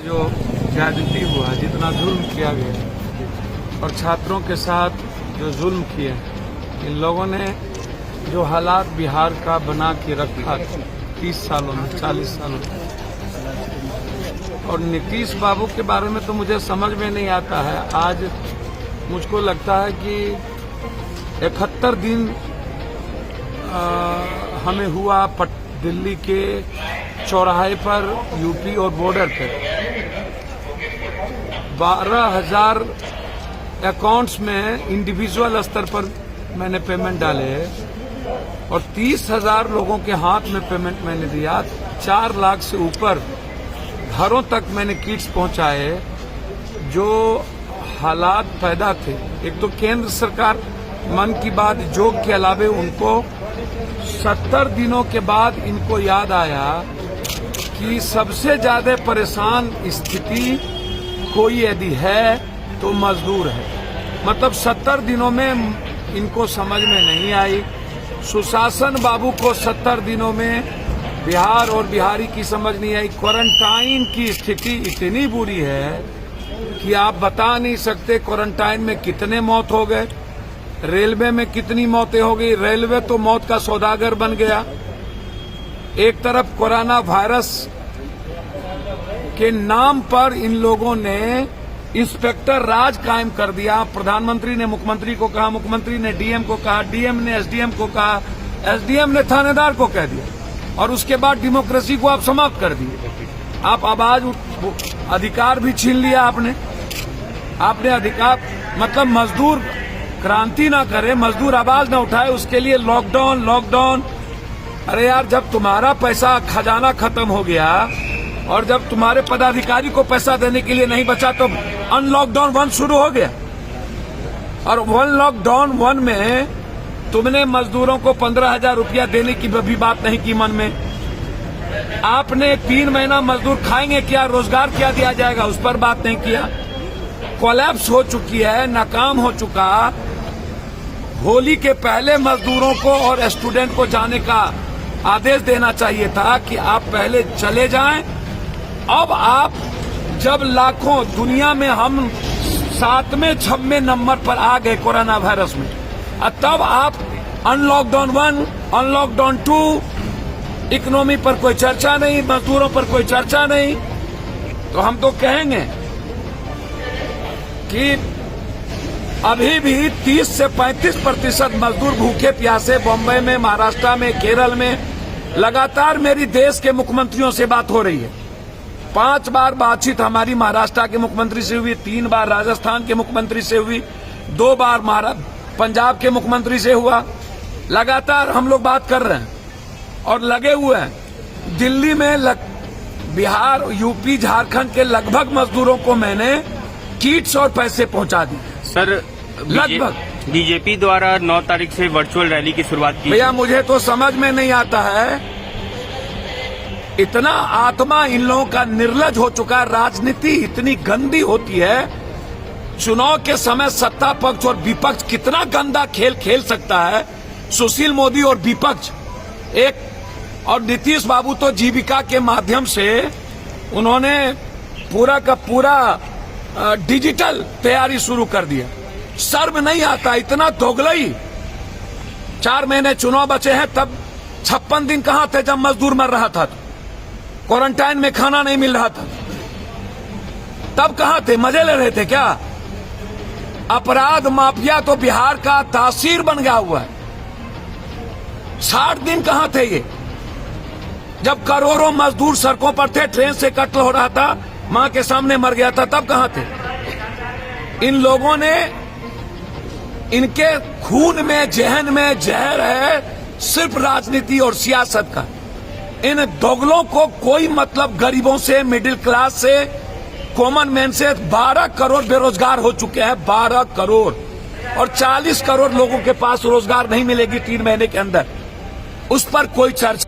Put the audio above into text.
जो ज्यादती हुआ, जितना जुल्म किया गया और छात्रों के साथ जो जुल्म किए, इन लोगों ने जो हालात बिहार का बना के रखा 30 सालों में, 40 सालों में। और नीतीश बाबू के बारे में तो मुझे समझ में नहीं आता है। आज मुझको लगता है कि 71 दिन हमें हुआ दिल्ली के चौराहे पर, यूपी और बॉर्डर पर 12,000 अकाउंट्स में इंडिविजुअल स्तर पर मैंने पेमेंट डाले और 30,000 लोगों के हाथ में पेमेंट मैंने दिया। 4 लाख से ऊपर घरों तक मैंने किट्स पहुंचाए। जो हालात पैदा थे, एक तो केंद्र सरकार मन की बात जोक के अलावे उनको 70 दिनों के बाद इनको याद आया कि सबसे ज्यादा परेशान स्थिति कोई यदि है तो मजदूर है। मतलब 70 दिनों में इनको समझ में नहीं आई। सुशासन बाबू को 70 दिनों में बिहार और बिहारी की समझ नहीं आई। क्वारंटाइन की स्थिति इतनी बुरी है कि आप बता नहीं सकते क्वारंटाइन में कितने मौत हो गए, रेलवे में कितनी मौतें हो गई। रेलवे तो मौत का सौदागर बन गया। एक तरफ कोरोना वायरस के नाम पर इन लोगों ने इंस्पेक्टर राज कायम कर दिया। प्रधानमंत्री ने मुख्यमंत्री को कहा, मुख्यमंत्री ने डीएम को कहा, डीएम ने एसडीएम को कहा, एसडीएम ने थानेदार को कह दिया और उसके बाद डेमोक्रेसी को आप समाप्त कर दिए। आप आवाज अधिकार भी छीन लिया आपने अधिकार, मतलब मजदूर क्रांति ना करे, मजदूर आवाज ना उठाए, उसके लिए लॉकडाउन। अरे यार, जब तुम्हारा पैसा खजाना खत्म हो गया और जब तुम्हारे पदाधिकारी को पैसा देने के लिए नहीं बचा तो अनलॉकडाउन 1 शुरू हो गया। और लॉकडाउन 1 में तुमने मजदूरों को 15,000 रुपया देने की भी बात नहीं की मन में। आपने 3 महीना मजदूर खाएंगे क्या, रोजगार क्या दिया जाएगा, उस पर बात नहीं किया। कोलैप्स हो चुकी है, नाकाम हो चुका। होली के पहले मजदूरों को और स्टूडेंट को जाने का आदेश देना चाहिए था कि आप पहले चले जाएं। अब आप जब लाखों, दुनिया में हम 7वें 6वें नंबर पर आ गए कोरोना वायरस में, तब आप अनलॉकडाउन 1, अनलॉकडाउन 2, इकोनॉमी पर कोई चर्चा नहीं, मजदूरों पर कोई चर्चा नहीं। तो हम तो कहेंगे कि अभी भी 30 से 35% मजदूर भूखे प्यासे बॉम्बे में, महाराष्ट्र में, केरल में। लगातार मेरी देश के मुख्यमंत्रियों से बात हो रही है। 5 बार बातचीत हमारी महाराष्ट्र के मुख्यमंत्री से हुई, 3 बार राजस्थान के मुख्यमंत्री से हुई, 2 बार पंजाब के मुख्यमंत्री से हुआ। लगातार हम लोग बात कर रहे हैं और लगे हुए हैं। दिल्ली में बिहार, यूपी, झारखंड के लगभग मजदूरों को मैंने किट्स और पैसे पहुंचा दी। सर, लगभग बीजेपी द्वारा 9 तारीख से वर्चुअल रैली की शुरुआत की। भैया, मुझे तो समझ में नहीं आता है, इतना आत्मा इन लोगों का निर्लज हो चुका है। राजनीति इतनी गंदी होती है। चुनाव के समय सत्ता पक्ष और विपक्ष कितना गंदा खेल खेल सकता है। सुशील मोदी और विपक्ष एक, और नीतीश बाबू तो जीविका के माध्यम से उन्होंने पूरा का पूरा डिजिटल तैयारी शुरू कर दिया। शर्म नहीं आता, इतना दोगलई। 4 महीने चुनाव बचे हैं, तब 56 दिन कहां थे जब मजदूर मर रहा था, क्वारंटाइन में खाना नहीं मिल रहा था, तब कहां थे, मजे ले रहे थे क्या? अपराध माफिया तो बिहार का तासीर बन गया हुआ है। 60 दिन कहां थे ये, जब करोड़ों मजदूर सड़कों पर थे, ट्रेन से कत्ल हो रहा था, मां के सामने मर गया था, तब कहां थे? इन लोगों ने, इनके खून में, जहन में जहर है सिर्फ राजनीति और सियासत का। इन दोगलों को कोई मतलब गरीबों से, मिडिल क्लास से, कॉमन मैन से। 12 करोड़ बेरोजगार हो चुके हैं, 12 करोड़, और 40 करोड़ लोगों के पास रोजगार नहीं मिलेगी 3 महीने के अंदर। उस पर कोई चर्चा